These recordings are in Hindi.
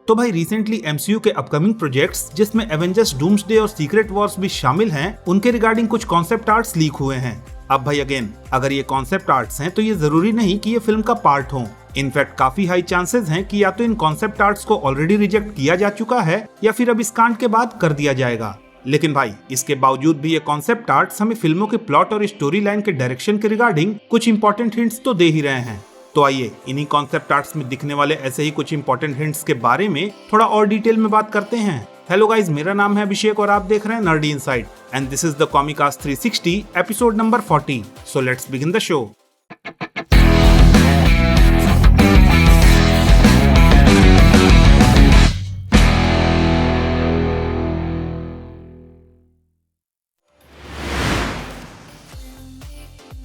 तो भाई रिसेंटली एमसीयू के अपकमिंग प्रोजेक्ट्स जिसमें एवेंजर्स डूम्सडे और सीक्रेट वॉर्स भी शामिल हैं, उनके रिगार्डिंग कुछ कॉन्सेप्ट आर्ट्स लीक हुए हैं। अब भाई अगेन, अगर ये कॉन्सेप्ट आर्ट्स हैं तो ये जरूरी नहीं कि ये फिल्म का पार्ट हो। इनफैक्ट काफी हाई चांसेस हैं कि या तो इन कॉन्सेप्ट आर्ट्स को ऑलरेडी रिजेक्ट किया जा चुका है या फिर अब इस कांड के बाद कर दिया जाएगा। लेकिन भाई इसके बावजूद भी ये कॉन्सेप्ट आर्ट्स हमें फिल्मों के प्लॉट और स्टोरी लाइन के डायरेक्शन के रिगार्डिंग कुछ इंपॉर्टेंट हिंट्स तो दे ही रहे हैं। तो आइए इन्हीं कॉन्सेप्ट आर्ट्स में दिखने वाले ऐसे ही कुछ इंपॉर्टेंट हिंट्स के बारे में थोड़ा और डिटेल में बात करते हैं। हेलो गाइज, मेरा नाम है अभिषेक और आप देख रहे हैं nerdy inside and this is the Comicast 360 episode number 40। So let's begin the show.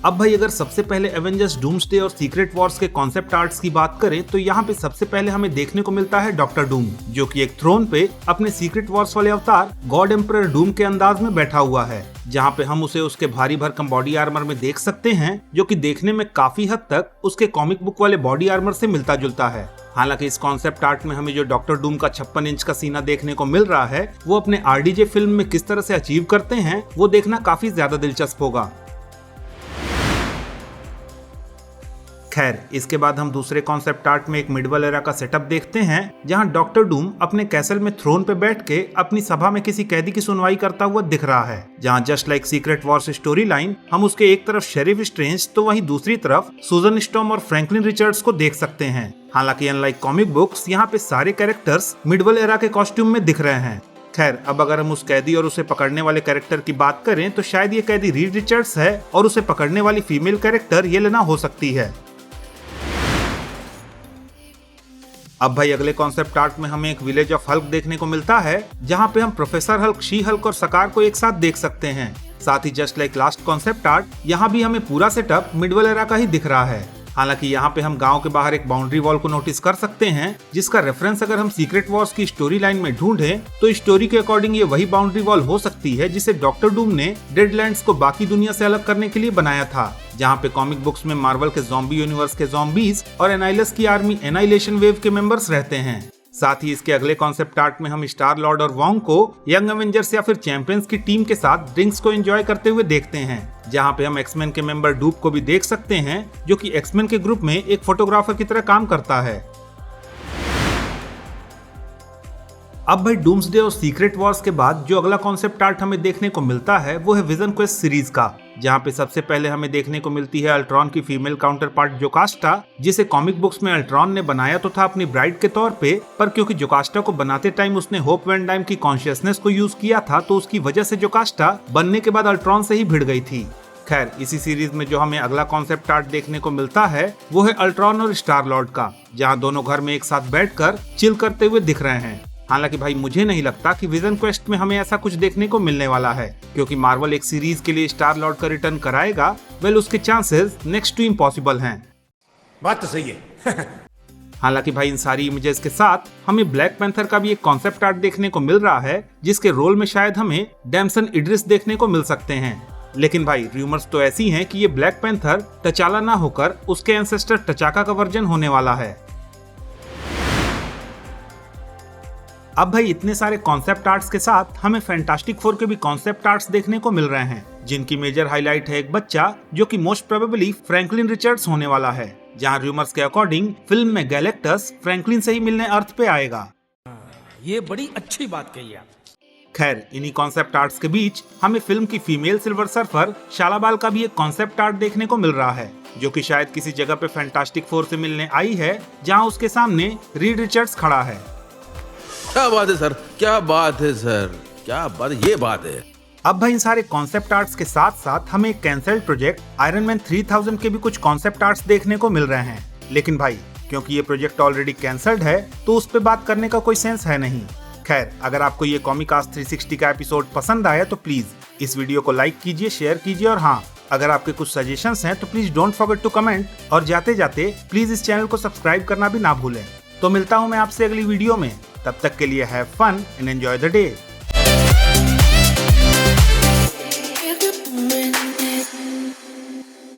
अब भाई अगर सबसे पहले एवेंजर्स डूम्सडे और सीक्रेट वॉर्स के कॉन्सेप्ट आर्ट्स की बात करें तो यहाँ पे सबसे पहले हमें देखने को मिलता है डॉक्टर डूम, जो कि एक थ्रोन पे अपने सीक्रेट वॉर्स वाले अवतार गॉड एम्परर डूम के अंदाज में बैठा हुआ है, जहाँ पे हम उसे उसके भारी भरकम बॉडी आर्मर में देख सकते हैं, जो कि देखने में काफी हद तक उसके कॉमिक बुक वाले बॉडी आर्मर से मिलता जुलता है। हालांकि इस कॉन्सेप्ट आर्ट में हमें जो डॉक्टर डूम का 56 इंच का सीना देखने को मिल रहा है, वो अपने आरडीजे फिल्म में किस तरह से अचीव करते हैं वो देखना काफी ज्यादा दिलचस्प होगा। खैर, इसके बाद हम दूसरे कॉन्सेप्ट आर्ट में एक मिडवल एरा का सेटअप देखते हैं, जहां डॉक्टर डूम अपने कैसल में थ्रोन पे बैठ के अपनी सभा में किसी कैदी की सुनवाई करता हुआ दिख रहा है, जहां just like secret Wars story line हम उसके एक तरफ शेरिफ स्ट्रेंज तो वहीं दूसरी तरफ सुजन स्टॉर्म और फ्रैंकलिन रिचर्ड्स को देख सकते हैं। हालांकि अनलाइक कॉमिक बुक्स, यहाँ पे सारे कैरेक्टर्स मिडवल एरा के कॉस्ट्यूम में दिख रहे हैं। खैर, अब अगर हम उस कैदी और उसे पकड़ने वाले कैरेक्टर की बात करें तो शायद ये कैदी रीड रिचर्ड्स है और उसे पकड़ने वाली फीमेल कैरेक्टर येलेना हो सकती है। अब भाई अगले कॉन्सेप्ट आर्ट में हमें एक विलेज ऑफ हल्क देखने को मिलता है, जहां पे हम प्रोफेसर हल्क, शी हल्क और सकार को एक साथ देख सकते हैं। साथ ही just like last concept art, यहाँ भी हमें पूरा सेटअप मिडवल एरा का ही दिख रहा है। हालांकि यहाँ पे हम गांव के बाहर एक बाउंड्री वॉल को नोटिस कर सकते हैं, जिसका रेफरेंस अगर हम सीक्रेट वॉर्स की स्टोरी लाइन में ढूंढें तो स्टोरी के अकॉर्डिंग ये वही बाउंड्री वॉल हो सकती है जिसे डॉक्टर डूम ने डेडलैंड्स को बाकी दुनिया से अलग करने के लिए बनाया था, जहाँ पे कॉमिक बुक्स में मार्वल के ज़ॉम्बी यूनिवर्स के ज़ॉम्बीज और एनाइलस की आर्मी एनाइलेशन वेव के मेंबर्स रहते हैं। साथ ही इसके अगले कॉन्सेप्ट आर्ट में हम स्टार लॉर्ड और वोंग को यंग एवेंजर्स या फिर चैंपियंस की टीम के साथ ड्रिंक्स को एंजॉय करते हुए देखते हैं, जहां पे हम एक्समैन के मेंबर डूप को भी देख सकते हैं, जो कि एक्समैन के ग्रुप में एक फोटोग्राफर की तरह काम करता है। अब भाई डूम्सडे और सीक्रेट वॉर्स के बाद जो अगला कॉन्सेप्ट आर्ट हमें देखने को मिलता है वो है विजन क्वेस्ट सीरीज का, जहाँ पे सबसे पहले हमें देखने को मिलती है अल्ट्रॉन की फीमेल काउंटर पार्ट जोकास्टा, जिसे कॉमिक बुक्स में अल्ट्रॉन ने बनाया तो था अपनी ब्राइड के तौर पे, पर क्योंकि जोकास्टा को बनाते टाइम उसने होप वैन डाइम की कॉन्शियसनेस को यूज किया था, तो उसकी वजह से जोकास्टा बनने के बाद अल्ट्रॉन से ही भिड़ गई थी। खैर, इसी सीरीज में जो हमें अगला कॉन्सेप्ट आर्ट देखने को मिलता है वो है अल्ट्रॉन और स्टार लॉर्ड का, जहाँ दोनों घर में एक साथ बैठकर चिल करते हुए दिख रहे हैं। हालांकि भाई मुझे नहीं लगता कि विजन क्वेस्ट में हमें ऐसा कुछ देखने को मिलने वाला है, क्योंकि मार्वल एक सीरीज के लिए स्टार लॉर्ड का रिटर्न कराएगा, वेल उसके चांसेस नेक्स्ट टू इम्पॉसिबल हैं। बात तो सही है। हालांकि भाई इन सारी इमेजेस के साथ हमें ब्लैक पैंथर का भी एक कॉन्सेप्ट आर्ट देखने को मिल रहा है, जिसके रोल में शायद हमें डैमसन इड्रिस देखने को मिल सकते हैं। लेकिन भाई रूमर्स तो ऐसी हैं कि ये ब्लैक पैंथर टचाला ना होकर उसके एंसेस्टर टचाका का वर्जन होने वाला है। अब भाई इतने सारे कॉन्सेप्ट आर्ट्स के साथ हमें फैंटास्टिक फोर के भी कॉन्सेप्ट आर्ट्स देखने को मिल रहे हैं, जिनकी मेजर हाईलाइट है एक बच्चा जो कि मोस्ट प्रोबेबली फ्रैंकलिन रिचर्ड्स होने वाला है, जहां रूमर्स के अकॉर्डिंग फिल्म में गैलेक्टस फ्रैंकलिन से ही मिलने अर्थ पे आएगा। ये बड़ी अच्छी बात कही आप। खैर, इन्हीं कॉन्सेप्ट आर्ट्स के बीच हमें फिल्म की फीमेल सिल्वर सर्फर शालाबाल का भी एक कॉन्सेप्ट आर्ट देखने को मिल रहा है, जो कि शायद किसी जगह पे फैंटास्टिक फोर से मिलने आई है, जहां उसके सामने रीड रिचर्ड्स खड़ा है। क्या बात है सर, क्या बात है सर, क्या बात, ये बात है। अब भाई इन सारे कॉन्सेप्ट आर्ट्स के साथ साथ हमें कैंसल्ड प्रोजेक्ट आयरन मैन 3000 के भी कुछ कॉन्सेप्ट आर्ट्स देखने को मिल रहे हैं। लेकिन भाई क्योंकि ये प्रोजेक्ट ऑलरेडी कैंसल्ड है तो उस पे बात करने का कोई सेंस है नहीं। खैर, अगर आपको ये कॉमिकास्ट 360 का एपिसोड पसंद आया तो प्लीज इस वीडियो को लाइक कीजिए, शेयर कीजिए, और हाँ, अगर आपके कुछ सजेशंस हैं तो please don't forget to comment, और जाते जाते प्लीज इस चैनल को सब्सक्राइब करना भी ना भूलें। तो मिलता हूँ मैं आपसे अगली वीडियो में, तब तक के लिए have fun and enjoy the day.